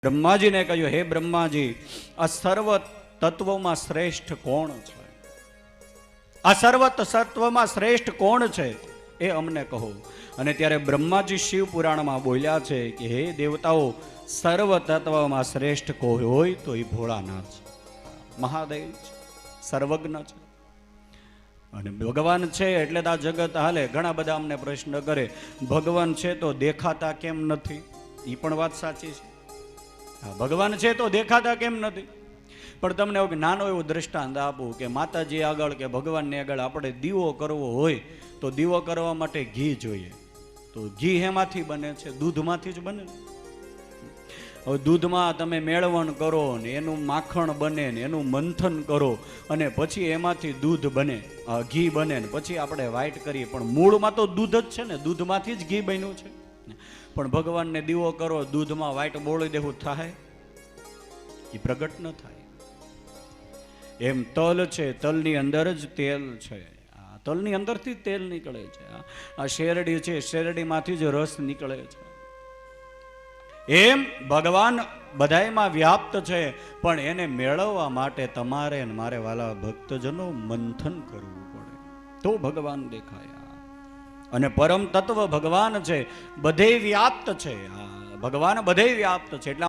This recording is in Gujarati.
બ્રહ્માજીને કહ્યું, હે બ્રહ્માજી, આ સર્વ તત્વોમાં શ્રેષ્ઠ કોણ છે? આ સર્વ તત્વમાં શ્રેષ્ઠ કોણ છે એ અમને કહો. અને ત્યારે બ્રહ્માજી શિવ પુરાણમાં બોલ્યા છે કે હે દેવતાઓ, સર્વ તત્વમાં શ્રેષ્ઠ કોઈ હોય તો એ ભોળાનાથ છે, મહાદેવ છે, સર્વજ્ઞ છે. અને ભગવાન છે એટલે તો આ જગત હાલે. ઘણા બધા અમને પ્રશ્ન કરે, ભગવાન છે તો દેખાતા કેમ નથી? એ પણ વાત સાચી છે. હા, ભગવાન છે તો દેખાતા કેમ નથી? પણ તમને એવું નાનો એવું દ્રષ્ટાંત આપું કે માતાજી આગળ કે ભગવાનની આગળ આપણે દીવો કરવો હોય તો દીવો કરવા માટે ઘી જોઈએ. તો ઘી હેમાંથી બને છે? દૂધમાંથી જ બને. હવે દૂધમાં તમે મેળવણ કરો ને એનું માખણ બને ને એનું મંથન કરો અને પછી એમાંથી દૂધ બને, ઘી બને ને પછી આપણે વાઇટ કરીએ. પણ મૂળમાં તો દૂધ જ છે ને, દૂધમાંથી જ ઘી બન્યું છે. પણ ભગવાનને દીવો કરો, દૂધમાં વાઇટ બોળી દેવું થાય? એ પ્રગટ ન થાય. એમ તલ છે, તલની અંદર જ તેલ છે, તલની અંદરથી તેલ નીકળે છે. આ શેરડી છે, શેરડીમાંથી જ રસ નીકળે છે. એમ ભગવાન બધાયમાં વ્યાપ્ત છે, પણ એને મેળવવા માટે તમારે અને મારે વાલા ભક્તજનો મંથન કરવું પડે તો ભગવાન દેખાયા. અને પરમ તત્વ ભગવાન છે, બધે વ્યાપ્ત છે. ભગવાન બધે વ્યાપ્ત છે. એટલા